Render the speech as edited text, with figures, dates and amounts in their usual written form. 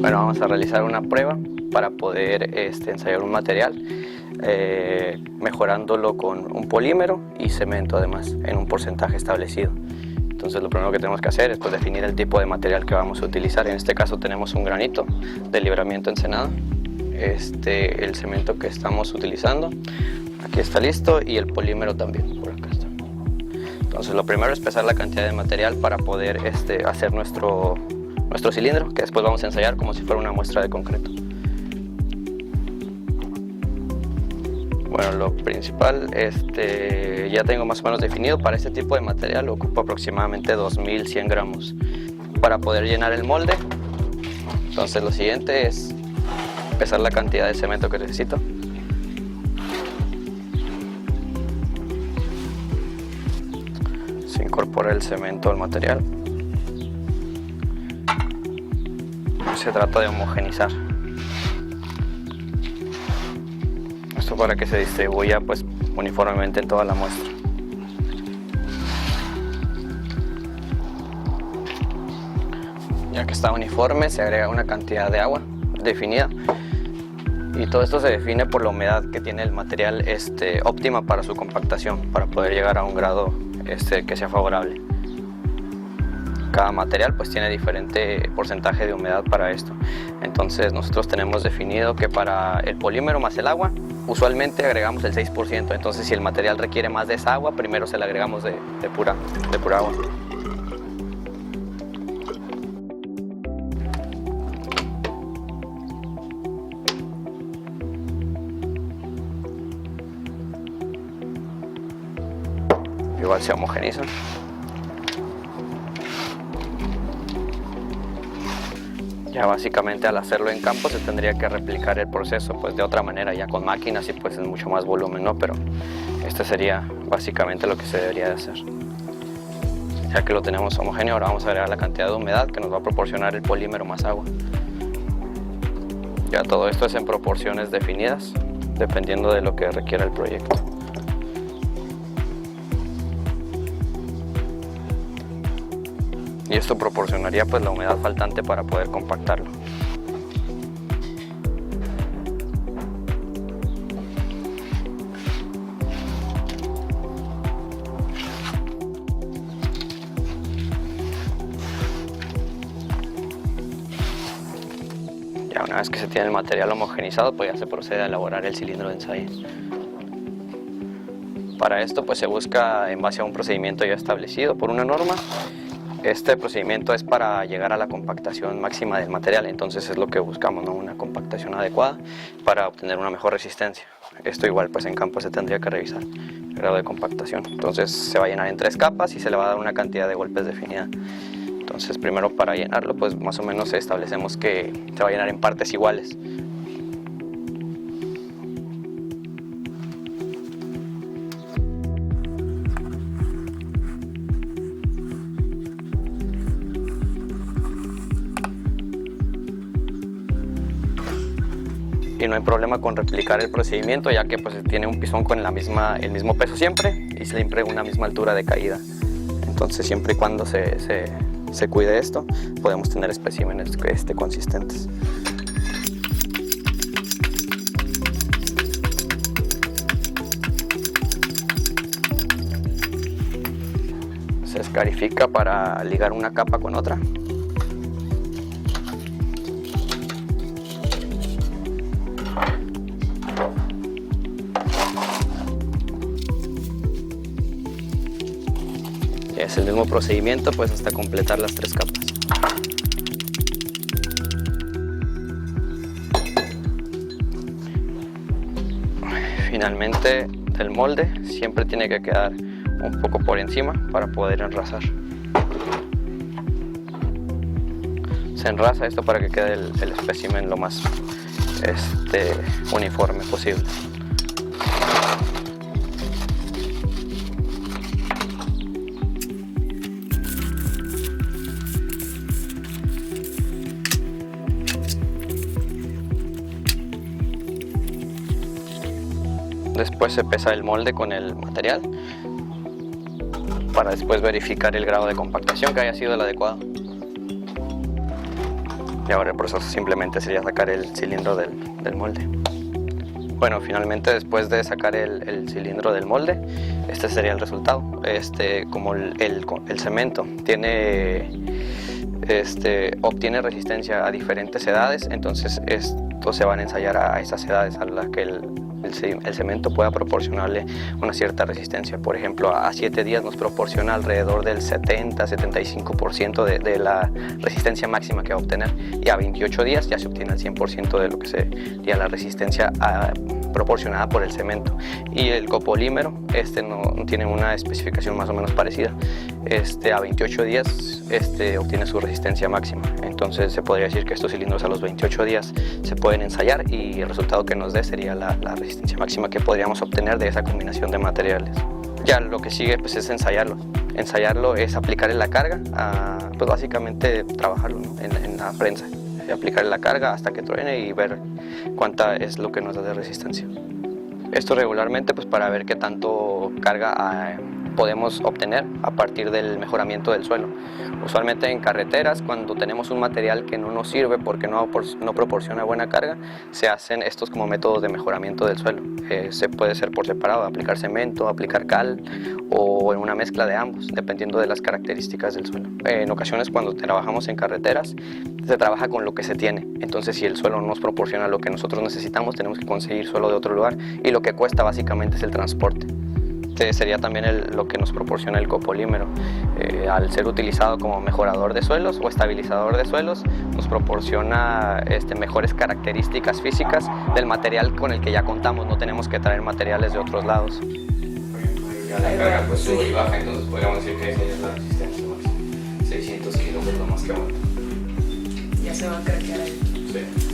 Bueno, vamos a realizar una prueba para poder ensayar un material, mejorándolo con un polímero y cemento además, en un porcentaje establecido. Entonces lo primero que tenemos que hacer es definir el tipo de material que vamos a utilizar. En este caso tenemos un granito de libramiento Ensenada, el cemento que estamos utilizando, aquí está listo, y el polímero también, por acá está. Entonces lo primero es pesar la cantidad de material para poder hacer nuestro cilindro, que después vamos a ensayar como si fuera una muestra de concreto. Bueno, lo principal, ya tengo más o menos definido. Para este tipo de material ocupo aproximadamente 2100 gramos para poder llenar el molde. Entonces lo siguiente es pesar la cantidad de cemento que necesito. Se incorpora el cemento al material. Se trata de homogenizar. Esto para que se distribuya pues uniformemente en toda la muestra. Ya que está uniforme, se agrega una cantidad de agua definida, y todo esto se define por la humedad que tiene el material óptima para su compactación, para poder llegar a un grado que sea favorable. Cada material pues tiene diferente porcentaje de humedad para esto. Entonces nosotros tenemos definido que para el polímero más el agua usualmente agregamos el 6%. Entonces si el material requiere más de esa agua, primero se le agregamos de pura agua. Igual se homogeniza. Ya básicamente al hacerlo en campo se tendría que replicar el proceso pues de otra manera, ya con máquinas y pues en mucho más volumen, ¿no? Pero este sería básicamente lo que se debería de hacer. Ya que lo tenemos homogéneo, ahora vamos a agregar la cantidad de humedad que nos va a proporcionar el polímero más agua. Ya todo esto es en proporciones definidas, dependiendo de lo que requiera el proyecto. Y esto proporcionaría pues la humedad faltante para poder compactarlo. Ya una vez que se tiene el material homogenizado, pues ya se procede a elaborar el cilindro de ensayo. Para esto pues se busca en base a un procedimiento ya establecido por una norma. Este procedimiento es para llegar a la compactación máxima del material, entonces es lo que buscamos, ¿no? Una compactación adecuada para obtener una mejor resistencia. Esto igual pues en campo se tendría que revisar el grado de compactación. Entonces se va a llenar en 3 capas y se le va a dar una cantidad de golpes definida. Entonces primero para llenarlo pues más o menos establecemos que se va a llenar en partes iguales. Y no hay problema con replicar el procedimiento, ya que pues tiene un pisón con el mismo peso siempre y siempre una misma altura de caída. Entonces siempre y cuando se cuide esto, podemos tener especímenes consistentes. Se escarifica para ligar una capa con otra. Es el mismo procedimiento pues hasta completar las 3 capas. Finalmente el molde siempre tiene que quedar un poco por encima para poder enrasar. Se enrasa esto para que quede el espécimen lo más uniforme posible. Después se pesa el molde con el material para después verificar el grado de compactación que haya sido el adecuado. Y ahora el proceso simplemente sería sacar el cilindro del molde. Bueno, finalmente después de sacar el cilindro del molde, este sería el resultado. Como el cemento obtiene resistencia a diferentes edades, entonces esto se van a ensayar a esas edades a las que el cemento pueda proporcionarle una cierta resistencia. Por ejemplo, a 7 días nos proporciona alrededor del 70-75% de la resistencia máxima que va a obtener, y a 28 días ya se obtiene el 100% de lo que sería la resistencia proporcionada por el cemento. Y el copolímero no tiene una especificación más o menos parecida. A 28 días obtiene su resistencia máxima. Entonces se podría decir que estos cilindros a los 28 días se pueden ensayar, y el resultado que nos dé sería la resistencia máxima que podríamos obtener de esa combinación de materiales. Ya lo que sigue pues es ensayarlo. Ensayarlo es aplicarle la carga, pues básicamente trabajarlo, ¿no?, en la prensa. Aplicarle la carga hasta que truene y ver cuánta es lo que nos da de resistencia. Esto regularmente pues para ver qué tanto carga podemos obtener a partir del mejoramiento del suelo. Usualmente en carreteras, cuando tenemos un material que no nos sirve porque no proporciona buena carga, se hacen estos como métodos de mejoramiento del suelo. Se puede ser por separado, aplicar cemento, aplicar cal o en una mezcla de ambos, dependiendo de las características del suelo. En ocasiones cuando trabajamos en carreteras, se trabaja con lo que se tiene. Entonces si el suelo no nos proporciona lo que nosotros necesitamos, tenemos que conseguir suelo de otro lugar, y lo que cuesta básicamente es el transporte. Sería también lo que nos proporciona el copolímero. Al ser utilizado como mejorador de suelos o estabilizador de suelos, nos proporciona mejores características físicas del material con el que ya contamos. No tenemos que traer materiales de otros lados. Ya la carga pues sube y baja, entonces podríamos decir que esa es la resistencia máxima. 600 kilos es lo más que aguanta. Ya se va a craquear ahí. Sí.